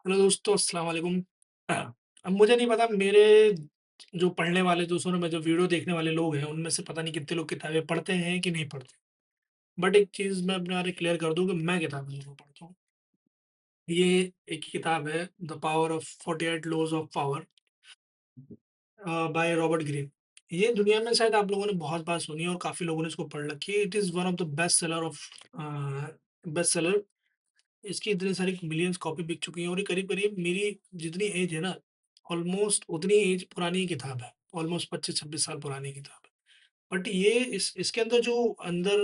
Hello दोस्तों, अस्सलाम वालेकुम। अब मुझे नहीं पता मेरे जो पढ़ने वाले दोस्तों ने, मैं जो वीडियो देखने वाले लोग हैं, उनमें से पता नहीं कितने लोग किताबें पढ़ते हैं कि नहीं पढ़ते। बट एक चीज़ मैं अपने बारे क्लियर कर दूँ कि मैं किताबें ज़रूर पढ़ता हूँ। ये एक किताब है the power of 48 laws of power by Robert Greene. ये दुनिया में शायद आप लोगों ने बहुत बार सुनी है और काफ़ी लोगों ने इसको पढ़ रखी है। It is one of the best seller. इसकी इतनी सारी मिलियंस कॉपी बिक चुकी हैं और ये करीब-करीब मेरी जितनी एज है ना, ऑलमोस्ट उतनी एज पुरानी किताब है। ऑलमोस्ट 25-26 साल पुरानी किताब है। बट ये इस इसके अंदर जो अंदर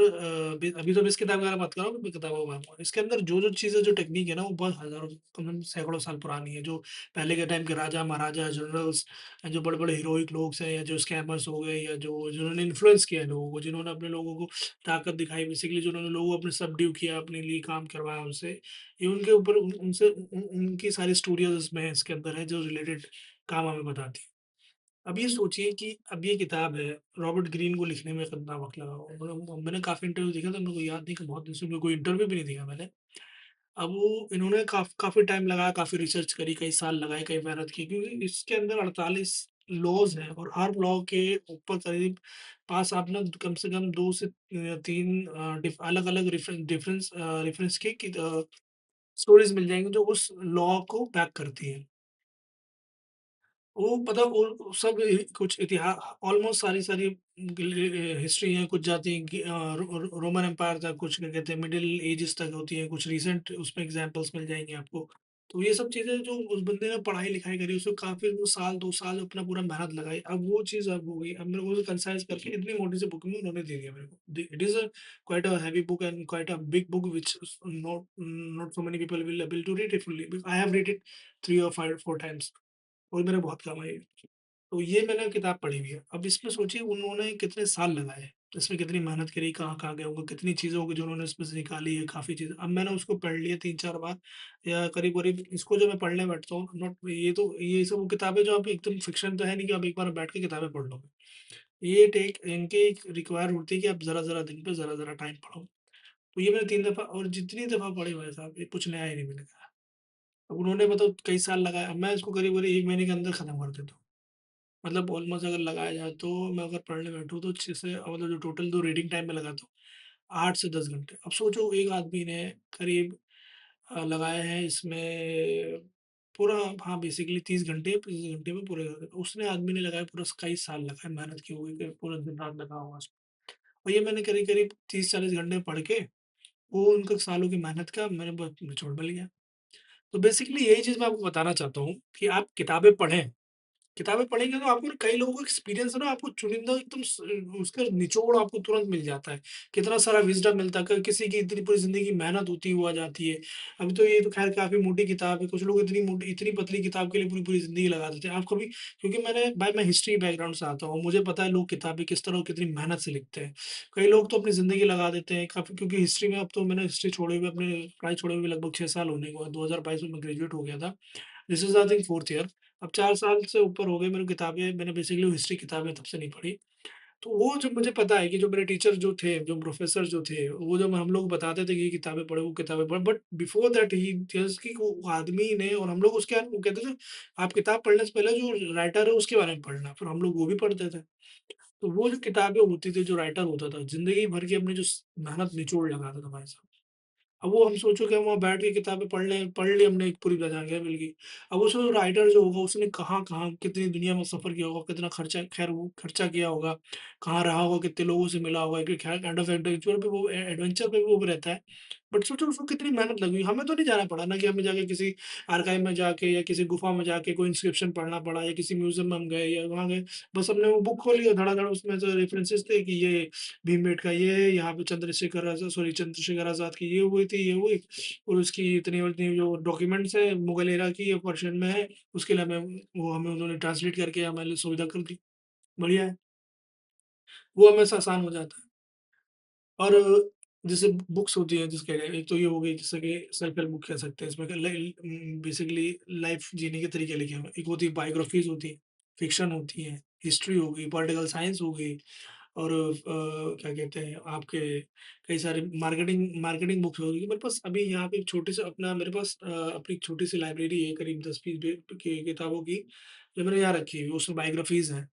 अभी तो मैं इस किताब के बारे में बात कर रहा हूँ, मैं किताबों के बारे में। इसके अंदर जो-जो चीज़ें, जो टेक्नीक है ना, वो बहुत हज़ारों, कम से कम सैकड़ों साल पुरानी है। जो पहले के टाइम के राजा-महाराजा, जनरल्स, जो बड़े-बड़े हीरोइक लोग हैं, या जो स्कैमर्स हो गए, या जो जिन्होंने इन्फ्लुएंस किया है लोगों को, जिन्होंने अपने लोगों को ताकत दिखाई, बेसिकली जिन्होंने लोगों को अपने सबड्यू किया, अपने लिए काम करवाया उनसे, ये उनके ऊपर उनकी सारी स्टोरीज़ इसमें इसके अंदर है, जो रिलेटेड काम हमें बताती है। अब ये सोचिए कि अब ये किताब है, रॉबर्ट ग्रीन को लिखने में कितना वक़्त लगा होगा। मैंने काफ़ी इंटरव्यू देखा था, मेरे को याद नहीं कि बहुत दिन से कोई इंटरव्यू भी नहीं देखा मैंने। अब वो इन्होंने काफ़ी टाइम लगाया, काफ़ी रिसर्च करी, कई साल लगाए, कई मेहनत की, क्योंकि इसके अंदर 48 लॉज़ हैं और हर लॉ के ऊपर करीब पास आप ना कम से कम 2 से 3 अलग-अलग रेफ़रेंस की स्टोरीज़ मिल जाएँगी, जो उस लॉ को बैक करती हैं। वो मतलब वो सब कुछ ऑलमोस्ट सारी-सारी हिस्ट्री है, कुछ जाती है कि रोमन एम्पायर तक, कुछ क्या कहते हैं मिडल एजेस तक होती है, कुछ रिसेंट उसमें एग्ज़ाम्पल्स मिल जाएँगे आपको। तो ये सब चीज़ें जो उस बंदे ने पढ़ाई-लिखाई करी, उसमें काफ़ी वो साल 2 साल अपना पूरा मेहनत लगाई। अब वो चीज़ अब हो गई। अब मेरे को उसे कंसाइज़ करके इतनी मोटी सी बुक में उन्होंने दे दिया मेरे को। It is quite a heavy book and quite a big book which not so many people will able to read it fully. I have read it 3 और 5 4 टाइम्स और मेरे बहुत काम आई। तो ये मैंने किताब पढ़ी हुई है। अब इसमें सोचिए उन्होंने कितने साल लगाए, इसमें कितनी मेहनत करी, कहाँ-कहाँ गए होंगे, कितनी चीज़ें होंगी जो उन्होंने इसमें से निकाली है, काफ़ी चीज़ें। अब मैंने उसको पढ़ लिया 3-4 बार, या करीब-करीब इसको जो मैं पढ़ने बैठता हूँ, नॉट ये तो ये सब वो किताबें जो आप एकदम फ़िक्शन तो है नहीं कि आप एक बार बैठ के किताबें पढ़ लोगे। ये टेक इनकी एक रिक्वायर होती है कि आप ज़रा-ज़रा दिन पे ज़रा-ज़रा टाइम पढ़ो। तो ये मैंने 3 दफ़ा, और जितनी दफ़ा पढ़ी भाई साहब, ये कुछ नया ही नहीं मिलेगा। अब उन्होंने मतलब कई साल लगाए, अब मैं इसको करीब-करीब 1 महीने के अंदर खत्म कर देता हूँ। मतलब ऑलमोस्ट अगर लगाया जाए तो मैं अगर पढ़ने बैठूँ तो 6 से मतलब जो टोटल जो रीडिंग टाइम मैं लगाता हूँ 8 से 10 घंटे। अब सोचो एक आदमी ने करीब लगाए हैं इसमें पूरा, हाँ, बेसिकली 30 घंटे में पूरे कर देता। उसने आदमी ने लगाया पूरा कई साल लगाए, मेहनत की होगी कि पूरा दिन-रात लगा होगा उसमें। और ये मैंने करीब-करीब 30-40 घंटे पढ़ के वो उनका सालों की मेहनत का मैंने ब निचोड़ में लिया। तो बेसिकली यही चीज़ मैं आपको बताना चाहता हूँ कि आप किताबें पढ़ें। किताबें पढ़ेंगे तो आपको ना, कई लोगों को एक्सपीरियंस है ना, आपको चुनिंदा एकदम उसका निचोड़ आपको तुरंत मिल जाता है। कितना सारा विज़डम मिलता है, किसी की इतनी पूरी ज़िंदगी मेहनत होती हुआ जाती है। अभी तो ये तो ख़ैर काफ़ी मोटी किताब है, कुछ लोग इतनी मोटी इतनी पतली किताब के लिए पूरी-पूरी ज़िंदगी लगा देते हैं। आप कभी, क्योंकि मैं हिस्ट्री बैकग्राउंड से आता हूँ, मुझे पता है लोग किताबें किस तरह कितनी मेहनत से लिखते हैं। कई लोग तो अपनी ज़िंदगी लगा देते हैं काफ़ी, क्योंकि हिस्ट्री में अब तो मैंने हिस्ट्री छोड़े हुए, अपने पढ़ाई छोड़े हुए लगभग 6 साल होने को है, 2022 में मैं ग्रेजुएट हो गया था। This is I think 4th year. अब 4 साल से ऊपर हो गए मेरी किताबें, मैंने बेसिकली हिस्ट्री किताबें तब से नहीं पढ़ी। तो वो जो मुझे पता है कि जो मेरे टीचर जो थे, जो प्रोफ़ेसर जो थे, वो जब हम लोग बताते थे कि ये किताबें पढ़ो, वो किताबें पढ़ो, but before that he just कि वो आदमी ने, और हम लोग उसके वो कहते थे, आप किताब पढ़ने से पहले जो राइटर है उसके बारे में पढ़ना, फिर हम लोग वो भी पढ़ते थे। तो वो जो किताबें होती थी, जो राइटर होता था, ज़िंदगी भर की अपनी जो मेहनत निचोड़ लगाता था भाई साहब। अब वो हम सोचो कि हम वहाँ बैठ के किताबें पढ़ ली हमने, एक पूरी जगह मिल गई। अब उसमें राइटर जो होगा उसने कहाँ-कहाँ कितनी दुनिया में सफ़र किया होगा, कितना खर्चा, ख़ैर वो खर्चा किया होगा, कहाँ रहा होगा, कितने लोगों से मिला होगा, कि ख़ैर काइंड ऑफ एडवेंचर पे वो एडवेंचर पे भी वो रहता है। बट सोचो उसको कितनी मेहनत लगी। हमें तो नहीं जाना पड़ा ना, कि हमें जाके किसी आर्काइव में जाके या किसी गुफ़ा में जाके कोई इंस्क्रिप्शन पढ़ना पड़ा, या किसी म्यूज़ियम में हम गए या वहाँ गए। बस हमने वो बुक खोली और धड़ाधड़ उसमें से रेफ़रेंसेस थे कि ये भीमबेटका ये है, यहाँ पे चंद्रशेखर आज़ाद की ये हुई थी, ये हुई, और उसकी इतनी-इतनी जो डॉक्यूमेंट्स है मुगल एरा की, ये पर्शियन में है, उसके लिए हमें उन्होंने ट्रांसलेट करके हमारे लिए सुविधा कर दी। बढ़िया है, वो हमें से आसान हो जाता है। और जैसे बुक्स होती हैं, जिसके एक तो ये हो गई, जैसे कि सेल्फ हेल्प बुक कह सकते हैं, इसमें बेसिकली लाइफ जीने के तरीके लिखे हुए हैं। एक होती है बायोग्राफीज़ होती है, फिक्शन होती है, हिस्ट्री हो गई, पॉलिटिकल साइंस हो गई, और क्या कहते हैं आपके कई सारे मार्केटिंग मार्केटिंग बुक्स होगी। मेरे पास अभी यहाँ पे एक छोटे से अपना मेरे पास अपनी छोटी सी लाइब्रेरी है करीब 10-20 की किताबों की, जो मैंने यहाँ रखी हुई है। उसमें बायोग्राफ़ीज़ हैं,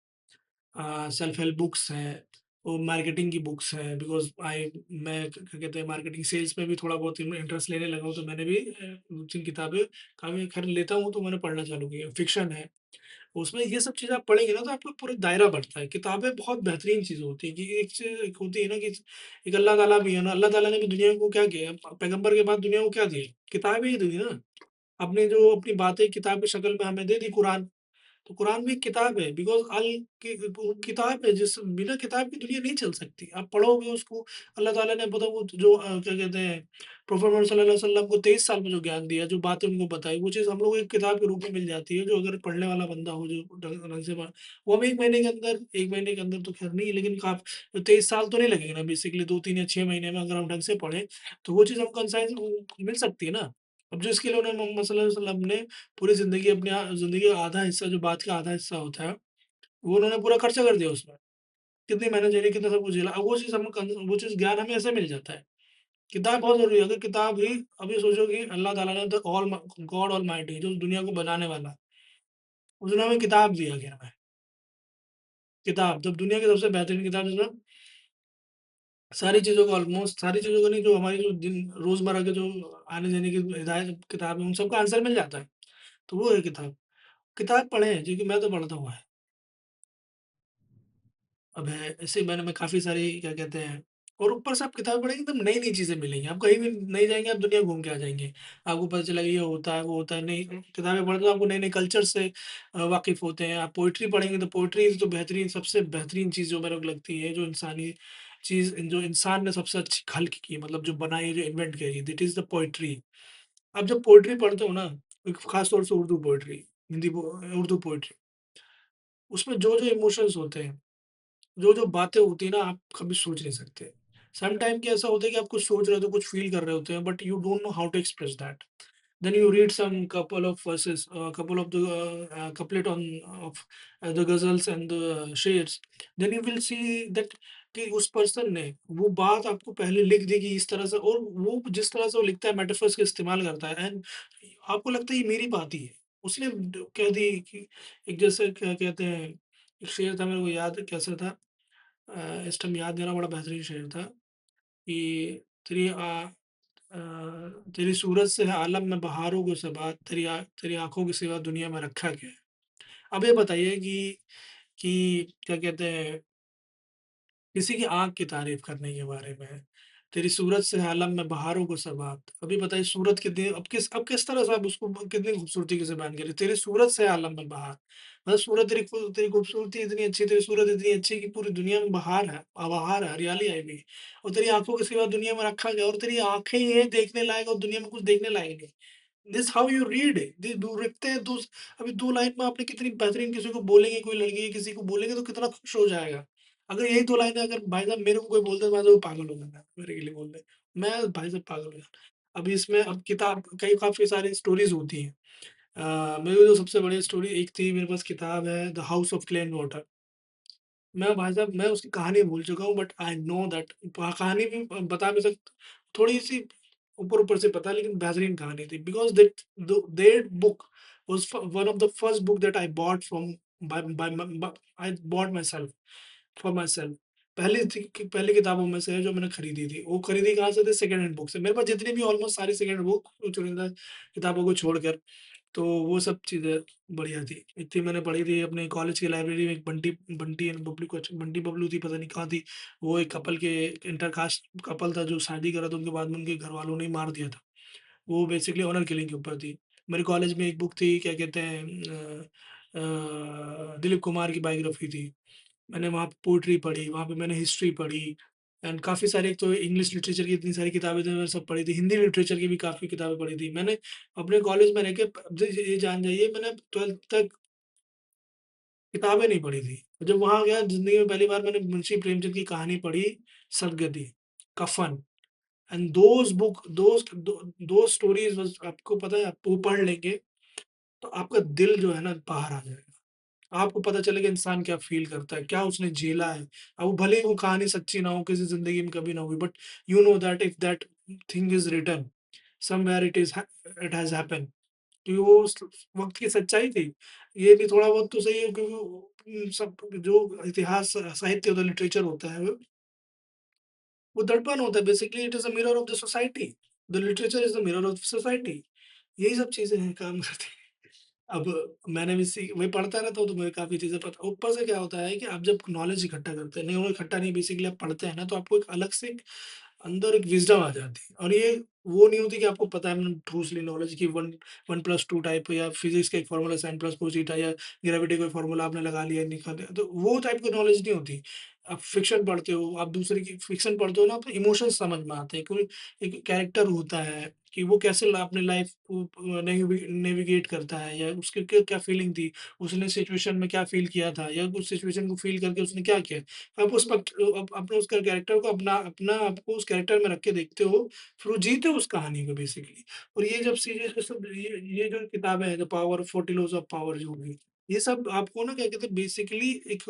सेल्फ हेल्प बुक्स हैं, और मार्केटिंग की बुक्स हैं, बिकॉज़ मैं क्या कहते हैं मार्केटिंग सेल्स में भी थोड़ा बहुत इंटरेस्ट लेने लगा हूँ, तो मैंने भी 2-3 किताबें काफ़ी खैर लेता हूँ, तो मैंने पढ़ना चालू किया। फ़िक्शन है, उसमें ये सब चीज़ें आप पढ़ेंगे ना तो आपका पूरा दायरा बढ़ता है। किताबें बहुत बेहतरीन चीज़ होती है कि एक चीज़ एक होती है ना कि एक अल्लाह ताला भी है ना, अल्लाह ताला ने भी दुनिया को क्या किया? पैगंबर के बाद दुनिया को क्या दिया? किताबें ही दी ना। अपनी जो अपनी बातें किताब की शक्ल में हमें दे दी कुरान। तो कुरान भी एक किताब है, बिकॉज़ अल कि वो किताब है जिस बिना किताब की दुनिया नहीं चल सकती। आप पढ़ोगे उसको, अल्लाह ताला ने पता वो जो क्या कहते हैं प्रोफेट मोहम्मद सल्लल्लाहु अलैहि वसल्लम को 23 साल में जो ज्ञान दिया, जो बातें उनको बताई, वो चीज़ हम लोग को एक किताब के रूप में मिल जाती है, जो अगर पढ़ने वाला बंदा हो, जो ढंग ढंग से वो हमें 1 महीने के अंदर 1 महीने के अंदर तो खैर नहीं, लेकिन 23 साल तो नहीं लगेंगे ना बेसिकली 2-3 या 6 महीने में अगर हम ढंग से पढ़ें, तो वो चीज़ हमको कंसाइज़ मिल सकती है ना। अब जिसके लिए उन्होंने मोहम्मद सल्लल्लाहु अलैहि वसल्लम ने पूरी ज़िंदगी अपने ज़िंदगी का आधा हिस्सा जो बात का आधा हिस्सा होता है, वो उन्होंने पूरा खर्चा कर दिया उसमें। कितनी मेहनत झेली, कितना सब कुछ झेला। अब वो चीज़ हम कन वो चीज़ ज्ञान हमें ऐसे मिल जाता है। किताब बहुत ज़रूरी है। अगर किताब ही अभी सोचो कि अल्लाह ताला ने the all um God almighty जो दुनिया को बनाने वाला, उसने हमें किताब दिया क्या है? किताब जब दुनिया की सबसे बेहतरीन किताब जिसमें सारी चीज़ों को ऑलमोस्ट सारी चीज़ों को नहीं, जो हमारी जो दिन रोज़मर्रा के जो आने-जाने की हिदायत किताब है, उन सबका आंसर मिल जाता है। तो वो है किताब। किताब पढ़ें, जो कि मैं तो पढ़ता हूँ। अब है ऐसे मैंने मैं काफ़ी सारी क्या कहते हैं, और ऊपर से आप किताबें पढ़ेंगे तो नई-नई चीज़ें मिलेंगी। आप कहीं भी नहीं जाएँगे, आप दुनिया घूम के आ जाएँगे। आपको पता चलेगा ये होता है, वो होता है। नई किताबें पढ़ते तो आपको नए-नए कल्चर से वाकिफ़ होते हैं। आप पोएट्री पढ़ेंगे तो पोएट्री इज़ तो बेहतरीन सबसे बेहतरीन चीज़ जो मेरे को लगती है, जो इंसानी चीज़ जो इंसान ने सबसे अच्छी ख़ल्क़ की मतलब जो बनाई है, जो इन्वेंट करी है, दैट इज़ द पोएट्री। आप जब पोएट्री पढ़ते हो ना, एक ख़ास तौर से उर्दू पोएट्री, हिंदी पो उर्दू पोएट्री, उसमें जो-जो इमोशंस होते हैं, जो-जो बातें होती हैं ना, आप कभी सोच नहीं सकते। सम टाइम कि ऐसा होता है कि आप कुछ सोच रहे होते हो, कुछ फ़ील कर रहे होते हैं, but you don't know how to express that. Then you read some couple of verses, couple of the couplet on of the ghazals and the शेर्स, then you will see that कि उस person ने वो बात आपको पहले लिख दी कि इस तरह से, और वो जिस तरह से वो लिखता है मेटाफर्स का इस्तेमाल करता है, एंड आपको लगता है ये मेरी बात ही है। उसने कह दी कि एक जैसे क्या कहते हैं, एक शेर था मेरे को याद कैसा था, इस टाइम याद नहीं आ रहा, बड़ा बेहतरीन शेर था कि तेरी अ, तेरी सूरत से है आलम में बहारों को सबात, तेरी आँखों के सिवा दुनिया में रखा क्या है? अब ये बताइए कि क्या कहते हैं, किसी की आँख की तारीफ़ करने के बारे में, तेरी सूरत से है आलम में बहारों को सबात। अभी बताइए सूरत कितनी अब किस तरह से आप उसको कितनी खूबसूरती से बयान करें, तेरी सूरत से है आलम में बहार। मतलब सूरत तेरी खूबसूरती इतनी अच्छी, तेरी सूरत इतनी अच्छी कि पूरी दुनिया में बहार है, बहार है, हरियाली आई हुई है, और तेरी आँखों के सिवा दुनिया में रखा गया, और तेरी आँखें ही हैं देखने लायक, और दुनिया में कुछ देखने लायक नहीं। This how you read they दो लिखते हैं दो, अभी 2 लाइन में आपने कितनी बेहतरीन किसी को बोलेंगे, कोई लड़की किसी को बोलेंगे तो कितना खुश हो जाएगा। अगर यही 2 लाइनें अगर भाई साहब मेरे को कोई बोल दे तो मैं तो पागल हो जाऊँगा, मेरे के लिए बोल दे। मैं भाई साहब पागल हो जाऊँ। अभी इसमें अब किताब कई काफ़ी सारी स्टोरीज़ होती हैं। मेरे को जो सबसे बढ़िया स्टोरी एक थी, मेरे पास किताब है the house of clean water. मैं भाई साहब मैं उसकी कहानी भूल चुका हूँ, बट आई नो दैट कहानी भी बता नहीं सकता, थोड़ी-सी ऊपर-ऊपर से पता है, लेकिन बेहतरीन कहानी थी, because that book was one of the first book that I bought from by by um I bought myself for myself. पहली किताबों में से है जो मैंने खरीदी थी। वो खरीदी कहाँ से थी? सेकंड हैंड बुक से। मेरे पास जितनी भी ऑलमोस्ट सारी सेकंड हैंड बुक चुनिंदा किताबों को छोड़कर, तो वो सब चीज़ें बढ़िया थी। इतनी मैंने पढ़ी थी अपने कॉलेज की लाइब्रेरी में। एक बंटी बंटी एंड बबलू कुछ बंटी बबलू थी, पता नहीं कहाँ थी। वो एक कपल के इंटरकास्ट कपल था जो शादी करा था, उनके बाद में उनके घरवालों ने ही मार दिया था। वो बेसिकली ऑनर किलिंग के ऊपर थी। मेरे कॉलेज में एक बुक थी, क्या कहते हैं दिलीप कुमार की बायोग्राफी थी। मैंने वहाँ पे पोएट्री पढ़ी, वहाँ पे मैंने हिस्ट्री पढ़ी, एंड काफ़ी सारी, एक तो इंग्लिश लिटरेचर की इतनी सारी किताबें थी, मैंने सब पढ़ी थी। हिंदी लिटरेचर की भी काफ़ी किताबें पढ़ी थी। मैंने अपने कॉलेज में रह के ये जान जाइए, मैंने 12th तक किताबें नहीं पढ़ी थी। जब वहाँ गया ज़िंदगी में पहली बार मैंने मुंशी प्रेमचंद की कहानी पढ़ी, सदगति, कफ़न, एंड दोज़ स्टोरीज़ वाज़, आपको पता है आप वो पढ़ लेंगे, तो आपका दिल जो है ना बाहर आ जाएगा। आपको पता चलेगा इंसान क्या फ़ील करता है, क्या उसने झेला है। अब वो भले ही वो कहानी सच्ची ना हो, किसी ज़िंदगी में कभी ना हुई, but you know that if that thing is written somewhere it has happened. क्योंकि वो उस वक़्त की सच्चाई थी। ये भी थोड़ा बहुत तो सही है, क्योंकि सब जो इतिहास साहित्य होता है, लिटरेचर होता है, वो दर्पण होता है। Basically it is a mirror of the society. The literature is the mirror of society. यही सब चीज़ें हैं, काम करती हैं। अब मैंने भी वही पढ़ता रहता हूँ, तो मुझे काफ़ी चीज़ें पता। ऊपर से क्या होता है कि आप जब नॉलेज इकट्ठा करते हैं, नहीं वो इकट्ठा नहीं, बेसिकली आप पढ़ते हैं ना, तो आपको एक अलग से एक अंदर एक विज़डम आ जाती है, और ये वो नहीं होती कि आपको पता है ना ठूस-ली नॉलेज कि 1 1 प्लस 2 टाइप, या फिज़िक्स का एक formula sine plus cos theta, या ग्रेविटी का फ़ॉर्मूला आपने लगा लिया, निकाल दिया, तो वो टाइप की नॉलेज नहीं होती। आप फ़िक्शन पढ़ते हो, आप दूसरे की फ़िक्शन पढ़ते हो ना, तो इमोशंस समझ में आते हैं। कोई एक कैरेक्टर होता है कि वो कैसे अपनी लाइफ़ को नेविगेट करता है, या उसकी क्या क्या फ़ीलिंग थी, उसने सिचुएशन में क्या फ़ील किया था, या उस सिचुएशन को फ़ील करके उसने क्या किया। आप उस वक़्त अपने उस कैरेक्टर को अपना अपना आपको उस कैरेक्टर में रख के देखते हो, फिर वो जीते हो उस कहानी को बेसिकली। और ये जब सीरीज़ ये सब ये जो किताबें हैं, the power 40 laws of power जो होगी, ये सब आपको ना क्या कहते हैं, बेसिकली एक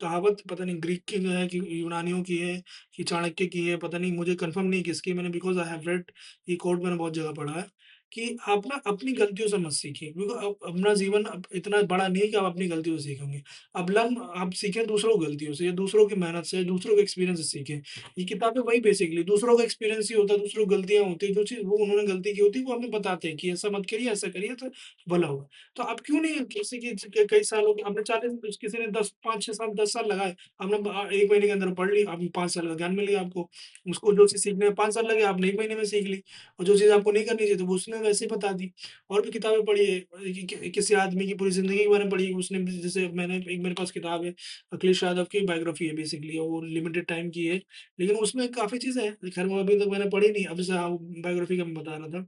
कहावत पता नहीं ग्रीक की है कि यूनानियों की है, कि चाणक्य की है, पता नहीं, मुझे कन्फर्म नहीं है किसकी है, मैंने बिकॉज़ आई हैव रेड, ये कोट मैंने बहुत जगह पढ़ा है, कि आप ना अपनी गलतियों से मत सीखिए, क्योंकि अपना जीवन अब इतना बड़ा नहीं है कि आप अपनी गलतियों से सीखेंगे। अब आप सीखें दूसरों की गलतियों से, या दूसरों की मेहनत से, दूसरों के एक्सपीरियंस से सीखें। ये किताबें वही बेसिकली दूसरों का एक्सपीरियंस ही होता है, दूसरों की गलतियाँ होती हैं, जो चीज़ वो उन्होंने गलती की होती है, वो हमें बताते हैं कि ऐसा मत करिए, ऐसा करिए तो भला होगा। तो आप क्यों नहीं किसी की कई सालों की आपने 40 किसी ने 10 5-6 साल 10 साल लगाए, आपने 1 महीने के अंदर पढ़ ली, आपको 5 साल का ज्ञान मिल गया आपको। उसको जो चीज़ सीखने में 5 साल लगे, आपने 1 महीने में सीख ली, और जो चीज़ आपको नहीं करनी चाहिए, तो वो उसने वैसे ही बता दी। और भी किताबें पढ़ी है, किसी आदमी की पूरी ज़िंदगी के बारे में पढ़ी है, उसने भी जैसे मैंने एक मेरे पास किताब है, अखिलेश यादव की बायोग्राफी है बेसिकली, वो लिमिटेड टाइम की है, लेकिन उसमें काफ़ी चीज़ें हैं, खैर वो अभी तक मैंने पढ़ी नहीं। अब जैसे बायोग्राफी का मैं बता रहा था,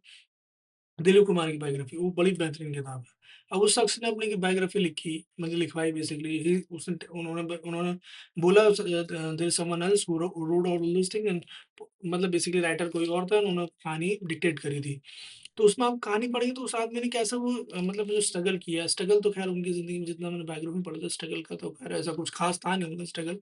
दिलीप कुमार की बायोग्राफी, वो बड़ी बेहतरीन किताब है। अब उस शख्स ने अपनी बायोग्राफी लिखी, मतलब लिखवाई बेसिकली, ही उसने उन्होंने बोला there is someone else who wrote all this thing, and मतलब बेसिकली राइटर कोई और था, उन्होंने कहानी डिक्टेट करी थी। तो उसमें आप कहानी पढ़ेंगे तो उस आदमी ने कैसे वो मतलब जो स्ट्रगल किया, स्ट्रगल तो ख़ैर उनकी ज़िंदगी में जितना मैंने बायोग्राफी पढ़ा था, स्ट्रगल का तो ख़ैर ऐसा कुछ ख़ास था नहीं उनका स्ट्रगल।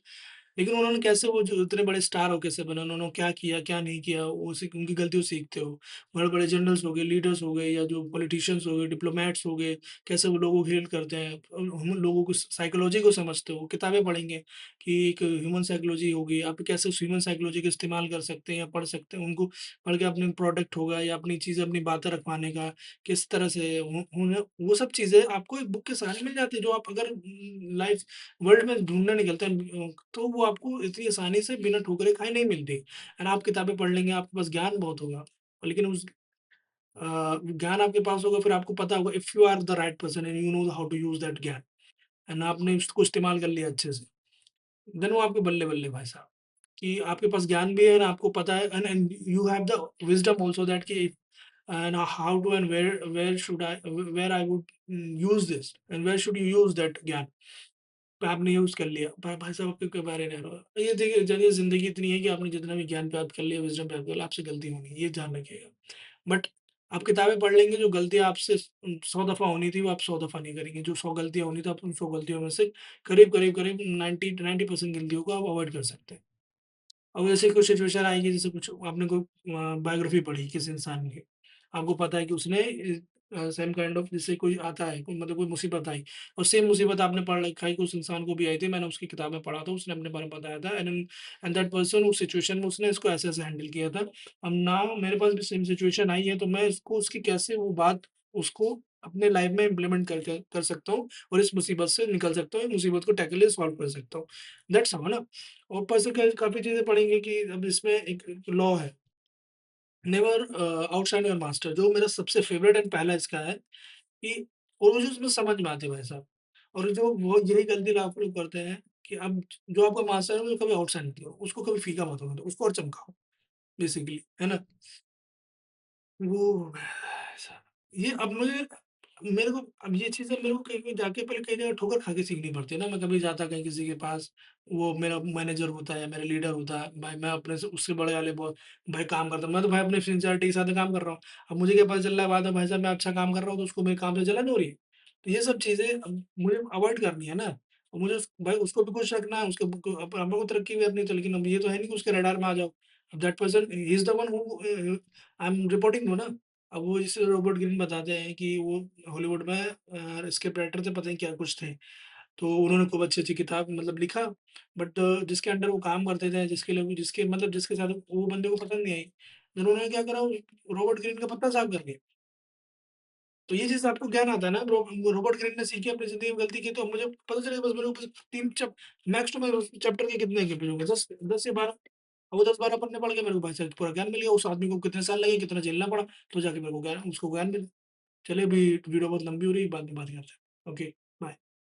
लेकिन उन्होंने कैसे वो जो इतने बड़े स्टार हो कैसे बने, उन्होंने क्या किया, क्या नहीं किया, वो उनकी गलतियों से सीखते हो। बड़े-बड़े जनरल्स हो गए, लीडर्स हो गए, या जो पॉलिटिशियंस हो गए, डिप्लोमैट्स हो गए, कैसे वो लोगों को हेल करते हैं। हम लोगों को साइकोलॉजी को समझते हो, किताबें पढ़ेंगे कि एक ह्यूमन साइकोलॉजी होगी, आप कैसे उस ह्यूमन साइकोलॉजी का इस्तेमाल कर सकते हैं या पढ़ सकते हैं। उनको पढ़ के अपने प्रोडक्ट होगा, या अपनी चीज़ें, अपनी बातें रखवाने का किस तरह से वो सब चीज़ें आपको एक बुक के सहारे मिल जाती है, जो आप अगर लाइफ वर्ल्ड में ढूँढने निकलते हैं, तो वो आपको इतनी आसानी से बिना ठोकरे खाए नहीं मिलती। एंड आप किताबें पढ़ लेंगे, आपके पास ज्ञान बहुत होगा, लेकिन उस ज्ञान आपके पास होगा, फिर आपको पता होगा, if you are the right person and you know how to use that ज्ञान, एंड आपने उसको इस्तेमाल कर लिया अच्छे से, देन वो आपके बल्ले-बल्ले भाई साहब, कि आपके पास ज्ञान भी है ना, आपको पता है, and you have the wisdom also that कि and how to and where should I where I would use this, and where should you use that ज्ञान। तो आपने यूज़ कर लिया। भाई साहब आपके बारे नहीं रहा। ये देखिए चलिए, ज़िंदगी इतनी है कि आपने जितना भी ज्ञान प्राप्त कर लिया, विज़डम प्राप्त कर लिया, आपसे गलती होनी है, ये ध्यान रखिएगा। बट आप किताबें पढ़ लेंगे, जो गलतियाँ आपसे 100 दफ़ा होनी थी, वो आप 100 दफ़ा नहीं करेंगे। जो 100 गलतियाँ होनी थी, आप उन 100 गलतियों में से करीब 90% गलतियों को आप अवॉइड कर सकते हैं। अब ऐसे कुछ सिचुएशन आएगी, जैसे कुछ आपने कोई बायोग्राफी पढ़ी किसी इंसान की, आपको पता है कि उसने सेम काइंड ऑफ जैसे कोई आता है, कोई मतलब कोई मुसीबत आई, और सेम मुसीबत आपने पढ़ रखा है कि उस इंसान को भी आई थी, मैंने उसकी किताब में पढ़ा था, उसने अपने बारे में बताया था, एंड दैट पर्सन उस सिचुएशन में उसने इसको ऐसे-ऐसे हैंडल किया था। अब नाउ मेरे पास भी सेम सिचुएशन आई है, तो मैं इसको उसकी कैसे वो बात उसको अपने लाइफ में इम्प्लीमेंट कर सकता हूँ, और इस मुसीबत से निकल सकता हूँ, मुसीबत को टैकल सॉल्व कर सकता हूँ। दैट्स ऑल ना। और ऊपर से काफ़ी चीज़ें पढ़ेंगे कि अब इसमें एक लॉ है, नेवर आउटशाइन योर मास्टर, जो मेरा सबसे फेवरेट एंड पहला इसका है कि और मुझे उसमें समझ में आती है भाई साहब। और जो वो यही गलती आप लोग करते हैं कि अब जो आपका मास्टर है, वो कभी आउटशाइन मत करो, उसको कभी फीका मत होने दो, उसको और चमकाओ बेसिकली, है ना? वो ऐसा ये अब मुझे मेरे को अब ये चीज़ें मेरे को कहीं कहीं जाके पहले कई जगह ठोकर खा के सीखनी पड़ती है ना। मैं कभी जाता कहीं किसी के पास, वो मेरा मैनेजर होता है या मेरा लीडर होता है, भाई मैं अपने से उससे बड़े वाले भाई काम करता हूँ, मैं तो भाई अपने सिंसियरिटी के साथ काम कर रहा हूँ। अब मुझे क्या पता चल रहा है बाद में, भाई साहब मैं अच्छा काम कर रहा हूँ, तो उसको मेरे काम से जलन हो रही है। तो ये सब चीज़ें अब मुझे अवॉइड करनी है ना। और मुझे भाई उसको भी खुश रखना है, उसको को अप आपको को तरक्की भी करनी है, तो लेकिन अब ये तो है नहीं कि उसके रडार में आ जाओ। अब दैट पर्सन ही is the one who I am reporting to ना। अब वो जैसे रॉबर्ट ग्रीन बताते हैं कि वो हॉलीवुड में स्क्रिप्ट राइटर थे, पता नहीं क्या कुछ थे। तो उन्होंने खूब अच्छी-अच्छी किताब मतलब लिखा, बट जिसके अंडर वो काम करते थे, जिसके लिए भी जिसके मतलब जिसके साथ वो बंदे को पसंद नहीं आई। फिर उन्होंने क्या करा, रॉबर्ट ग्रीन का पत्ता साफ कर दिया। तो ये चीज़ आपको ज्ञान आता है ना, रॉबर्ट ग्रीन ने सीखी, अपनी ज़िंदगी में गलती की, तो मुझे पता चलेगा, बस मेरे को बस 3 मैक्स टू मैक्स चैप्टर के कितने के पेज होंगे, 10 या 12। अब वो 10-12 पन्ने पढ़ के मेरे को भाई साहब पूरा ज्ञान मिल गया, उस आदमी को कितने साल लगे, कितना झेलना पड़ा, तो जाके मेरे को ज्ञान उसको ज्ञान मिला। चलिए अभी वीडियो बहुत लंबी हो रही है, बाद में बात करते हैं। ओके।